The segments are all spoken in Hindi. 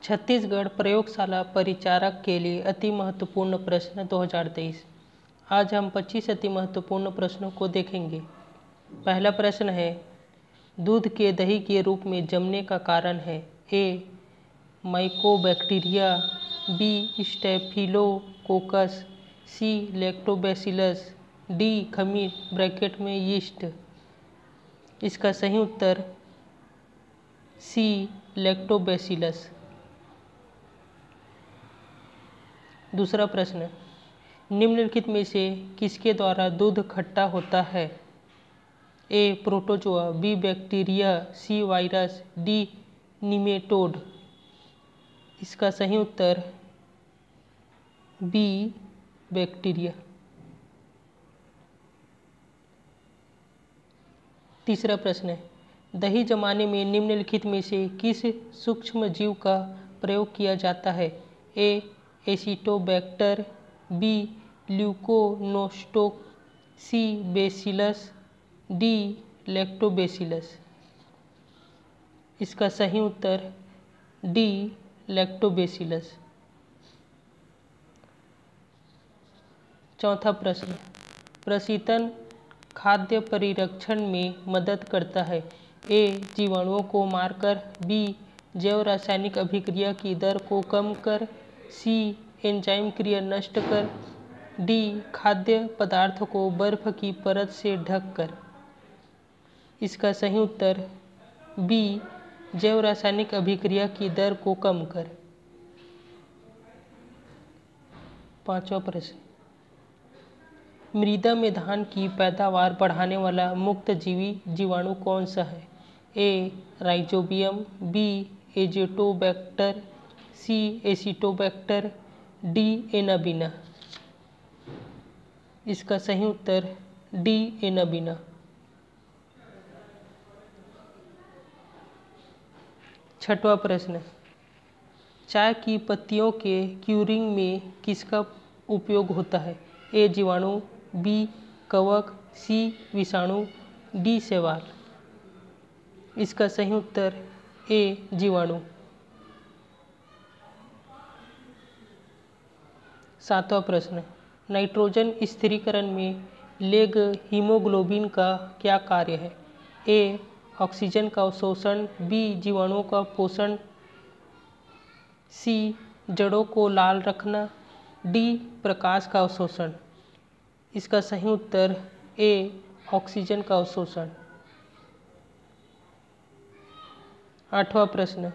छत्तीसगढ़ प्रयोगशाला परिचारक के लिए अति महत्वपूर्ण प्रश्न 2023। आज हम 25 अति महत्वपूर्ण प्रश्नों को देखेंगे। पहला प्रश्न है, दूध के दही के रूप में जमने का कारण है? ए माइकोबैक्टीरिया, बी स्टेफिलोकोकस, सी लैक्टोबैसिलस, डी खमीर ब्रैकेट में यीस्ट। इसका सही उत्तर सी लैक्टोबैसिलस। दूसरा प्रश्न, निम्नलिखित में से किसके द्वारा दूध खट्टा होता है? A protozoa, B bacteria, C virus, D nematode. इसका सही उत्तर बी बैक्टीरिया। तीसरा प्रश्न है, दही जमाने में निम्नलिखित में से किस सूक्ष्म जीव का प्रयोग किया जाता है? ए एसिटोबैक्टर, बी ल्यूकोनोस्टोक, सी बेसिलस, डी लैक्टोबैसिलस। इसका सही उत्तर डी लैक्टोबैसिलस। चौथा प्रश्न, प्रशीतन खाद्य परिरक्षण में मदद करता है? ए जीवाणुओं को मारकर, बी जैव रासायनिक अभिक्रिया की दर को कम कर, सी एंजाइम क्रिया नष्ट कर, डी खाद्य पदार्थ को बर्फ की परत से ढक कर। इसका सही उत्तर बी जैव रासायनिक अभिक्रिया की दर को कम कर। पांचवा प्रश्न, मृदा में धान की पैदावार बढ़ाने वाला मुक्त जीवी जीवाणु कौन सा है? ए राइजोबियम, बी एजेटोबैक्टर, सी एसिटोबैक्टर, डी एनाबिना। इसका सही उत्तर डी एनाबिना। छठवां प्रश्न, चाय की पत्तियों के क्यूरिंग में किसका उपयोग होता है? ए जीवाणु, बी कवक, सी विषाणु, डी शैवाल। इसका सही उत्तर ए जीवाणु। सातवां प्रश्न, नाइट्रोजन स्थिरीकरण में लेग हीमोग्लोबिन का क्या कार्य है? ए ऑक्सीजन का अवशोषण, बी जीवाणुओं का पोषण, सी जड़ों को लाल रखना, डी प्रकाश का अवशोषण। इसका सही उत्तर ए ऑक्सीजन का अवशोषण। आठवां प्रश्न,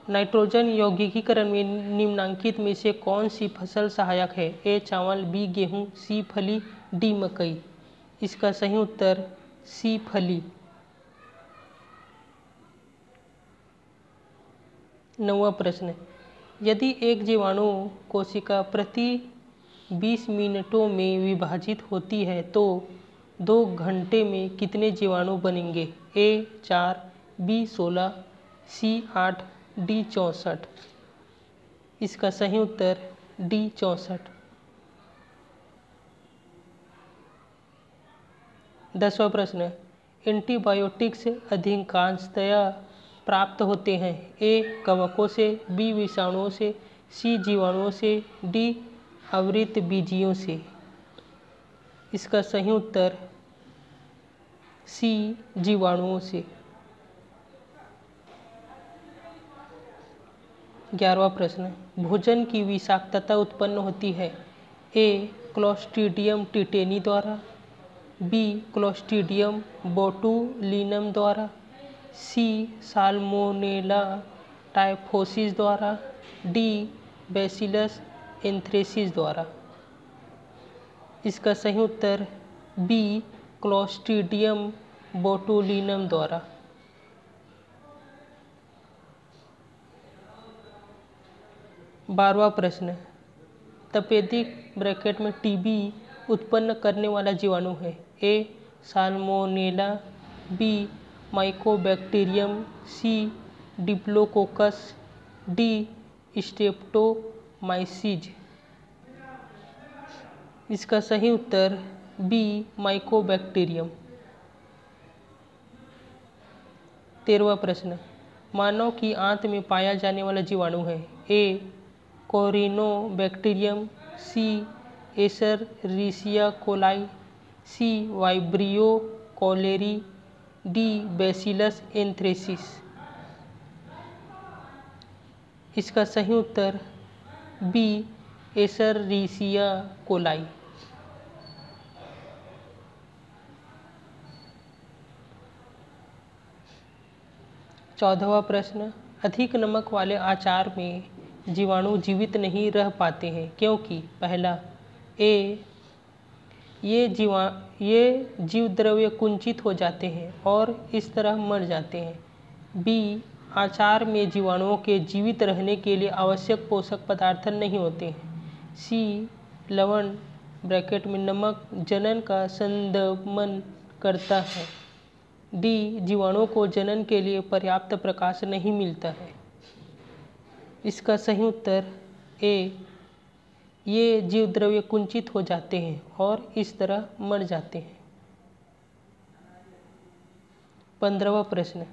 नाइट्रोजन यौगिकीकरण में निम्नलिखित में से कौन सी फसल सहायक है? ए चावल, बी गेहूं, सी फली, डी मकई। इसका सही उत्तर सी फली। नौवां प्रश्न, यदि एक जीवाणु कोशिका प्रति 20 मिनटों में विभाजित होती है तो 2 घंटे में कितने जीवाणु बनेंगे? ए 4, बी 16, सी 8, डी 64। इसका सही उत्तर डी 64। 10वां प्रश्न, एंटीबायोटिक्स अधिकांशतया प्राप्त होते हैं? ए कवकों से, बी विषाणुओं से, सी जीवाणुओं से, डी आवृतबीजियों से। इसका सही उत्तर सी जीवाणुओं से। 11वां प्रश्न, भोजन की विषाक्तता उत्पन्न होती है? ए क्लोस्ट्रीडियम टिटेनी द्वारा, बी क्लोस्ट्रीडियम बोटुलिनम द्वारा, सी साल्मोनेला टाइफोसिस द्वारा, डी बैसिलस एंथ्रेसिस द्वारा। इसका सही उत्तर बी क्लोस्ट्रीडियम बोटुलिनम द्वारा। 12वां प्रश्न, तपेदिक ब्रैकेट में टीबी उत्पन्न करने वाला जीवाणु है? ए साल्मोनेला, बी माइकोबैक्टीरियम, सी डिप्लोकोकस, डी स्ट्रेप्टोमाइसीज। इसका सही उत्तर बी माइकोबैक्टीरियम। 13वां प्रश्न, मानव की आंत में पाया जाने वाला जीवाणु है? A Corynebacterium, C Escherichia coli, C Vibrio cholerae, D Bacillus anthracis. इसका सही उत्तर बी एशेरिचिया कोलाई। 14वां प्रश्न, अधिक नमक वाले आचार में जीवाणु जीवित नहीं रह पाते हैं क्योंकि? पहला, ये जीव द्रव्य कुंचित हो जाते हैं और इस तरह मर जाते हैं। बी, आचार में जीवाणुओं के जीवित रहने के लिए आवश्यक पोषक पदार्थ नहीं होते हैं। सी, लवण ब्रैकेट में नमक जनन का संदमन करता है। डी, जीवाणुओं को जनन के लिए पर्याप्त प्रकाश नहीं मिलता है। इसका सही उत्तर ए, ये जीव द्रव्य कुंचित हो जाते हैं और इस तरह मर जाते हैं। 15वां प्रश्न,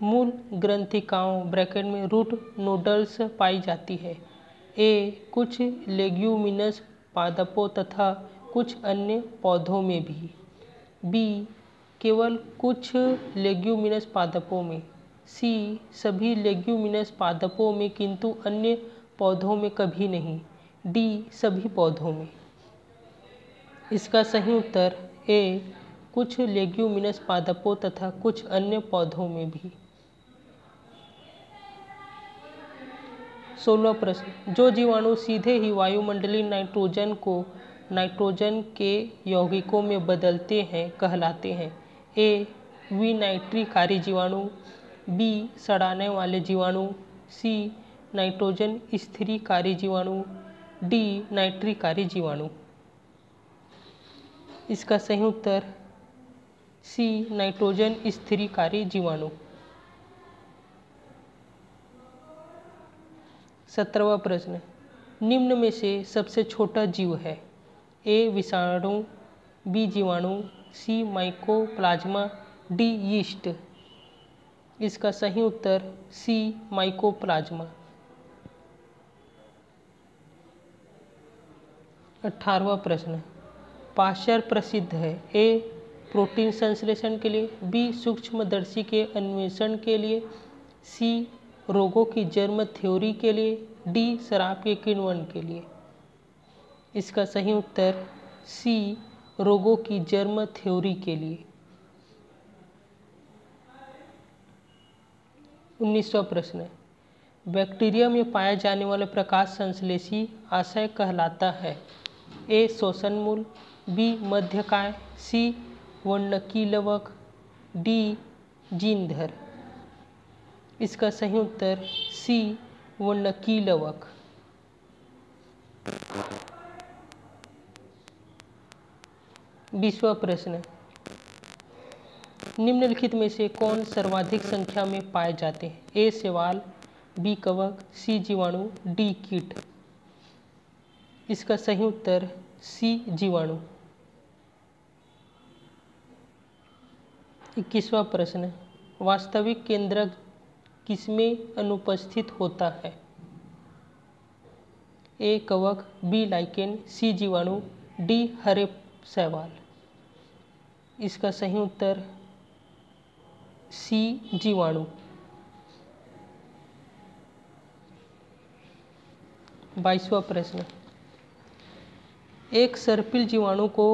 मूल ग्रंथिकाओं ब्रैकेट में रूट नोडल्स पाई जाती है। ए, कुछ लेग्यूमिनस पादपों तथा कुछ अन्य पौधों में भी। बी, केवल कुछ लेग्यूमिनस पादपों में। सी, सभी लेग्यूमिनस पादपों में किंतु अन्य पौधों में कभी नहीं। डी, सभी पौधों में। इसका सही उत्तर ए, कुछ लेग्यूमिनस पादपों तथा कुछ अन्य पौधों में भी। 16वां प्रश्न, जो जीवाणु सीधे ही वायुमंडलीय नाइट्रोजन को नाइट्रोजन के यौगिकों में बदलते हैं कहलाते हैं? ए, विनाइट्रीकारी जीवाणु, बी, सड़ाने वाले जीवाणु, सी, नाइट्रोजन स्थिरीकारी जीवाणु, डी, नाइट्रीकारी जीवाणु। इसका सही उत्तर सी, नाइट्रोजन स्थिरीकारी जीवाणु। 17वां प्रश्न, निम्न में से सबसे छोटा जीव है? ए, विषाणु, बी, जीवाणु, सी, माइकोप्लाज्मा, डी, यीस्ट। इसका सही उत्तर सी, माइकोप्लाज्मा। 18वां प्रश्न, पाश्चर प्रसिद्ध है? ए, प्रोटीन संश्लेषण के लिए, बी, सूक्ष्मदर्शी के अन्वेषण के लिए, सी, रोगों की जर्म थ्योरी के लिए, डी, शराब के किण्वन के लिए। इसका सही उत्तर सी, रोगों की जर्म थ्योरी के लिए। 19वां प्रश्न, बैक्टीरिया में पाया जाने वाला प्रकाश संश्लेषी आशय कहलाता है? ए, श्वसन मूल, बी, मध्यकाय, सी, वर्णकीलवक, डी, जीनधर। इसका सही उत्तर सी, वर्णकीलवक। 20वां प्रश्न, निम्नलिखित में से कौन सर्वाधिक संख्या में पाए जाते हैं? ए, शैवाल, बी, कवक, सी, जीवाणु, डी, कीट। इसका सही उत्तर सी, जीवाणु। 21वां प्रश्न, वास्तविक केंद्रक किसमें अनुपस्थित होता है? ए, कवक, बी, लाइकेन, सी, जीवाणु, डी, हरे शैवाल। इसका सही उत्तर सी, जीवाणु। 22वां प्रश्न, एक सर्पिल जीवाणु को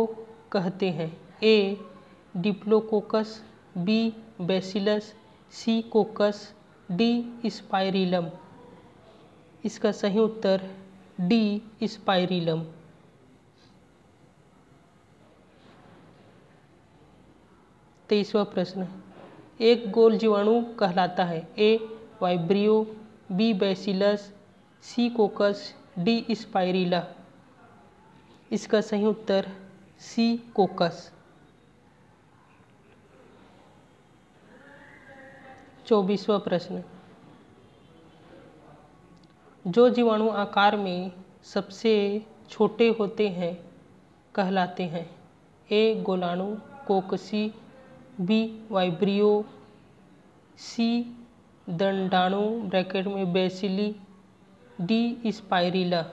कहते हैं? ए, डिप्लोकोकस, बी, बैसिलस, सी, कोकस, डी, स्पाइरिलम। इसका सही उत्तर डी, स्पाइरिलम। 23वां प्रश्न, एक गोल जीवाणु कहलाता है? ए, वाइब्रियो, बी, बैसिलस, सी, कोकस, डी, स्पाइरिला। इसका सही उत्तर सी, कोकस। 24वां प्रश्न, जो जीवाणु आकार में सबसे छोटे होते हैं कहलाते हैं? ए, गोलाणु, कोकसी, बी, वाइब्रियो, सी, दंडाणु ब्रैकेट में बेसिली, डी स्पाइरिला।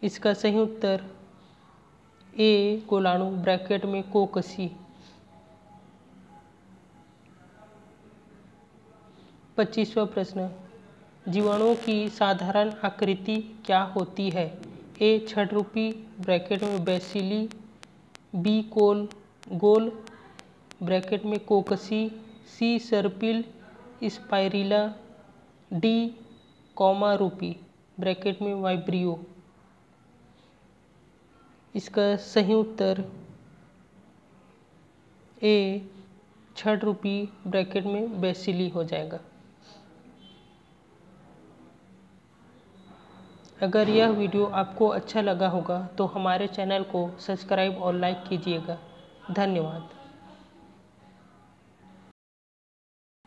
इसका सही उत्तर ए गोलाणु ब्रैकेट में कोकसी। 25वां प्रश्न, जीवाणुओं की साधारण आकृति क्या होती है? ए छठरूपी ब्रैकेट में बेसिली, बी गोल ब्रैकेट में कोकसी, सी सर्पिल स्पाइरिला, डी कौमा रूपी ब्रैकेट में वाइब्रियो। इसका सही उत्तर ए छठरूपी ब्रैकेट में बेसिली हो जाएगा। अगर यह वीडियो आपको अच्छा लगा होगा तो हमारे चैनल को सब्सक्राइब और लाइक कीजिएगा। धन्यवाद।